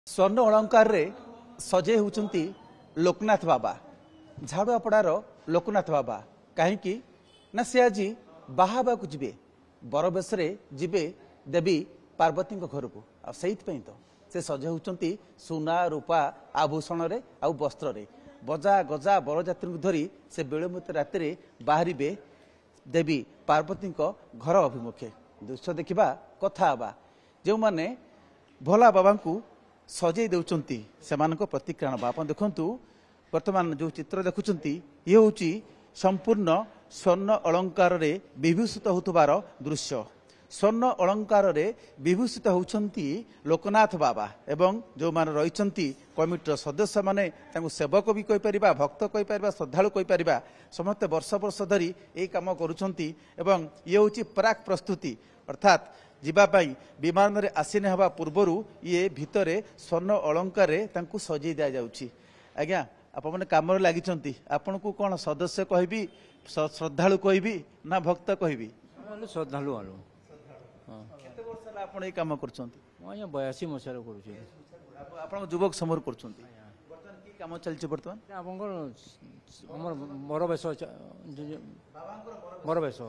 स्वर्ण अलंकार रे सजे होउचंती लोकनाथ बाबा झाड़ुआपड़ार लोकनाथ बाबा कहीं ना से आज बाहाबा को जीवे बर बेसरे जीवे देवी पार्वती घर को तो से सजे होउचंती सुना रूपा आभूषण रे आउ वस्त्र रे बजा गजा बरजात्री धरी से विलंबित राति बाहर देवी पार्वती घर अभिमुखे दृश्य देखा कथा हवा जो माने भोला बाबा को सजे देउचंती सेमानको प्रतिक्रिया नबा आपण देखंतु वर्तमान जो चित्र देखुचंती ये होची संपूर्ण स्वर्ण अलंकार रे विभूषित होतबार दृश्य स्वर्ण अलंकार रे विभूषित होउचंती लोकनाथ बाबा एवं जो मान रहिचंती कमिटीर सदस्य माने तांको सेवक भी कहि परिबा भक्त कहि परिबा श्रद्धालु कहि परिबा समस्त वर्ष वर्ष धरी ए काम करूचंती एवं ये होची प्राक प्रस्तुति अर्थात जीवाई विमान रे आसीन हवा पूर्वरु ये भितरे स्वर्ण अलंकार रे तांको सजै दिया जाउची आज्ञा आपण माने काम रे लागिचंती आपण को कोन सदस्य कहबी श्रद्धालु कहबी ना भक्त कहबी श्रद्धालु आलो केते वर्ष ला आपण ए काम करचंती मैं 82 मसाला करूची आपण युवक समूह करचंती वर्तमान की काम चलची वर्तमान आपनकर हमर मरबेस मरबेस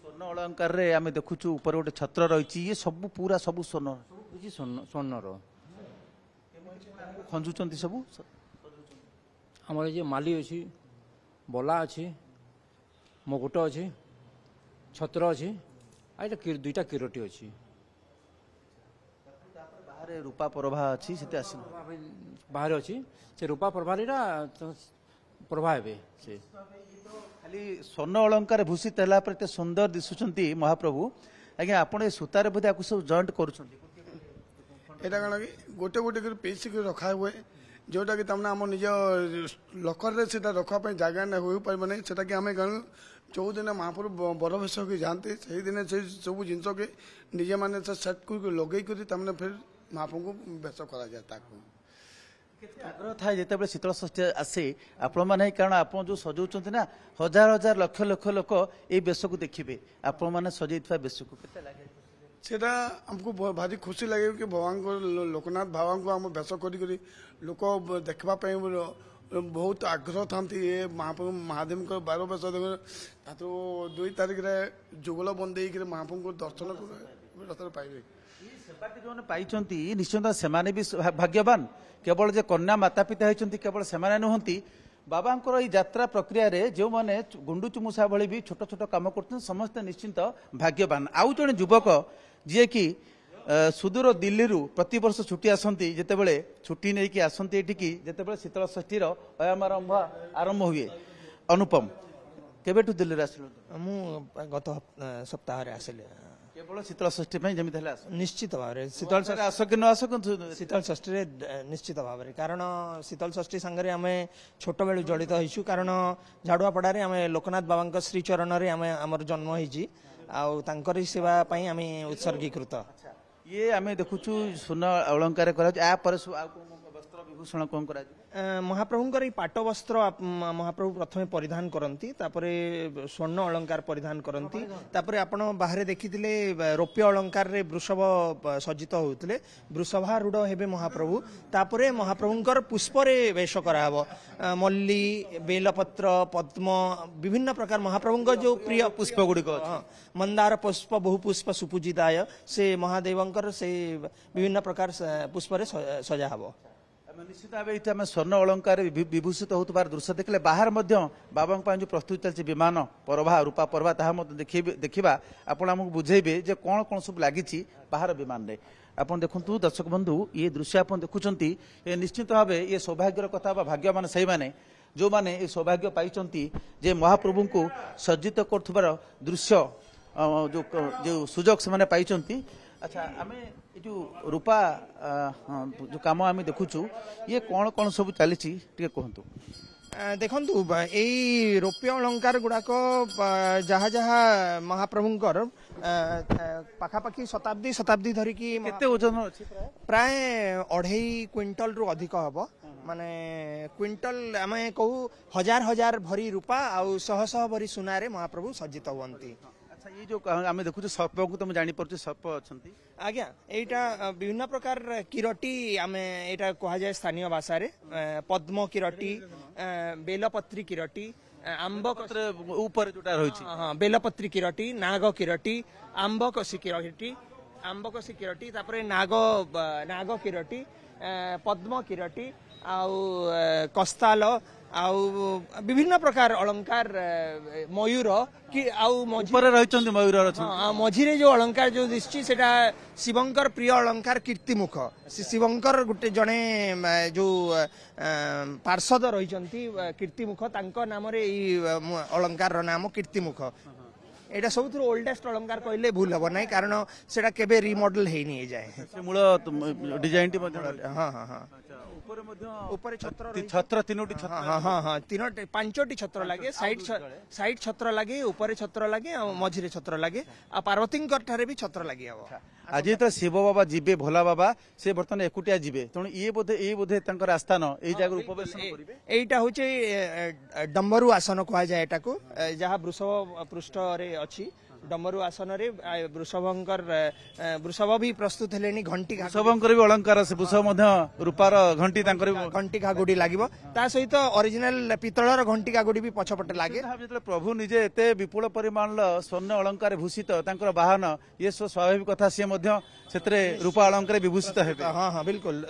स्वर्ण अलंकार रे आमे देखुछु ऊपर गोटे छत्र रही ये सब पूरा सब स्वर्ण स्वर्णर खंजुचंती सब हमर जे माली अछि बला अछि मुकुट अछि छत्र अछि आइटा दुईटा किरोटी अछि बाहर रूपा प्रभा अछि सेते आसी बाहर अछि से रूपा प्रभारीरा प्रभा हेबे से खाली स्वर्ण अलंकार भूषित है एत सुंदर दिशुंट महाप्रभु आज्ञा आप सूतार बोधे आपको सब जॉइंट एटा कण कि गोटे गोटे पीस रखा हुए जोटा कि तमने आम निज लकर रखापी जगह ना हो पार नहीं सेटा कि आम कण चौ दिन महाप्रभु बर भेष के जाते से दिन से सब जिनस के निजे मैंने सेट कर लगे तमने फिर महाप्रभु को भेष करा जाए आग्रह थाए जिते शीतल षष्ठी आसे आपण मैंने कारण आप जो सजाऊँ ना हजार हजार लक्ष लक्ष लोक ये बेश को देखिए आपण मैंने सजै बेश को सेटा हमको भारी खुशी लगे कि भगवान को लोकनाथ बाबा को आम भेष कर लोक देखापी बहुत आग्रह था ये महाप्रभु महादेव को 12 वर्ष तो 2 तारिख जुगल बंदे महाप्रभु को दर्शन पाइबे जो पाई निश्चिंत से भी भाग्यवान केवल जे कन्या माता पिता होती केवल से नुहति बाबा यात्रा प्रक्रिया रे जो मैंने गुंडू चुमुसा भली भी छोट छोट कम कर समस्ते निश्चिंत भाग्यवान आउ जड़े युवक जी कि सुदूर दिल्ली प्रति वर्ष छुट्टी आसती जितेबले छुट्टी नहीं कि आसती एठिकी जितेबले शीतल षष्ठी अयामारंभ आरंभ हुए अनुपम केबेठु दिल्ली आसिल मु गत सप्ताह आसिल केवल शीतल षष्ठी जमी निश्चित भाव शीतल आस कि न आस शीतल षष्ठी निश्चित भाव कारण शीतल षष्ठी सांगे आम छोट बेलू जड़ित होइछु कारण झाड़ुआपड़ारे आम लोकनाथ बाबा श्रीचरण में आम जन्म होइछि आउ तांकर सेवा पई आम उत्सर्गीकृत ये आम देखुचु सुना अलंकार वस्त्र विभूषण कौन करा महाप्रभुंकर पाट वस्त्र महाप्रभु प्रथमे परिधान करती स्वर्ण अलंकार परिधान करती आपण बाहर देखिथिले रौप्य अलंकार रे वृषभ सज्जित होउतले वृषभारूढ़ हेबे महाप्रभु तापरे महाप्रभुंकर पुष्प रे वेश कराहब मल्ली बेलपत्र पद्म विभिन्न प्रकार महाप्रभुंकर जो प्रिय पुष्प गुड़िक मंदार पुष्प बहु पुष्प सुपूजिताय से महादेवंकर से विभिन्न प्रकार पुष्प रे सजा हब निश्चित भाव ये आम स्वर्ण अलंकार विभूषित होतार दृश्य देखले बाहर बाबा जो प्रस्तुति चलती विमान परभा रूपा परभा देखा आपड़ आमको बुझेबे जे कौन कौन सब लगी बाहर विमान रे आपन देखु दर्शक बंधु ये दृश्य आप देखुं ये निश्चित भाव ये सौभाग्यर कथा भाग्यवान से मैंने जो मैंने ये सौभाग्य पाई जे महाप्रभु को सज्जित कर दृश्य जो सुजोग से पाई अच्छा आम जो रूपा जो कम आम देखुचु ये कौन कौन सब चली कहतु देखु यही रौप्य अलंकार गुड़ाक जहाँ जहाँ महाप्रभुंकर पाखापाखि शताब्दी शताब्दी धरिकी ओजन अच्छी प्राय 2.5 क्विंटल रु अधिक हम माने क्विंटल आम कहू हजार हजार भरी रूपा आउ शह शह भरी सुनारे महाप्रभु सज्जित हुआ ଆଚ୍ଛା ये जो आम देखु सर्प को तुम जानी पार्छ सर्प अछंती आज्ञा एटा विभिन्न प्रकार किरटी आमे एटा कहा जाए स्थानीय भाषा रे पद्म किरटी बेलपत्री किरटी आंब पत्र ऊपर जोटा रहिछि हाँ बेलपत्री किरटी नाग किरटी आंब कसी किरटी तापरे नाग किरटी पद्म किरटी आउ कस्ताल आउ विभिन्न प्रकार अलंकार मयूर कि आउ ऊपर रहिछन्ती मयूर मझिरे जो अलंकार जो दिसछि सेटा शिवंकर प्रिय अलंकार कीर्तिमुख शिवंकर गुटे जणे जो पार्षद रहिछन्ती कीर्तिमुख तांको नाम रे ई अलंकार रो नाम कीर्तिमुख एटा सबथुर ओल्डेस्ट अलंकार कहले भूल हबो नै कारण सेटा केबे रिमॉडल हेइ नै जाय मूल डिजाइन टी हां हां हां ऊपर छत्र तीनोटी छत्र हाँ हाँ हाँ तीनोटी पांचोटी छत्र लगे साइड छत्र लगे ऊपर छत्र लगे आ मझिरे छत्र लगे आ पार्वती ठारे भी छत्र लगे आज तो शिव बाबा जीवे भोला बाबा से बर्तमान एकुटिया जीवे तेणु ये बोधे तांकर आस्थान एई जगह उपवेशन करिवे एटा होचे डम्बरू आसन कहा जाय एटा को जहा वृषभ पृष्ठ रे अछि डमरू आसन रे वृषभंकर वृषभ भी प्रस्तुत हेलेनी घंटी वृषभंकर भी अलंकार से वृषभ मध्य रूपार घंटी तांकर घंटी घागुडी लागिबो ता सहित ओरिजिनल पितळर घंटी घागुडी भी पछपटे लागे जेतले प्रभु निजे एते विपुल परिमाण स्वर्ण अलंकार भूषित तांकर वाहन ये स्वाभाविक कथा से मध्य सेतरे रूपा अलंकार विभूषित हेबे हां हां बिल्कुल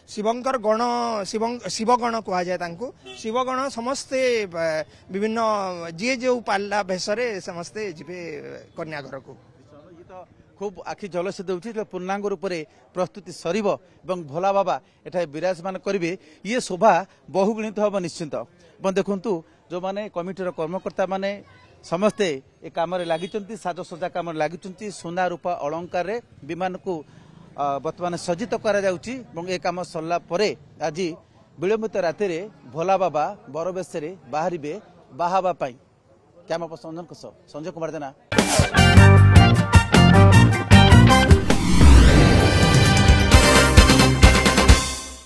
शिवंकर गण शिवगण कहा जाय तांको शिवगण समस्ते विभिन्न जे जो पाल्ला भेसरे समस्ते जिबे कन्या घर को खूब आखि जलस देउछि पूर्णांग रूप से प्रस्तुति सरीब एवं भोला बाबा एठा विराजमान करिवे ये शोभा बहुगुणित हम निश्चिंत एवं देखंतु जो माने कमिटीर कर्मकर्ता माने समस्ते ए काम लगी साजसजा कम लगी सुना रूपा अलंकार रे विमान को वर्तमान सज्जित करा जाउछि एवं ए काम सरला परे आज विलंबित राति रे भोला बाबा बरबेश रे बाहरिबे बाहाबा पाई कैमरा पर्सन संजय कुमार जेना।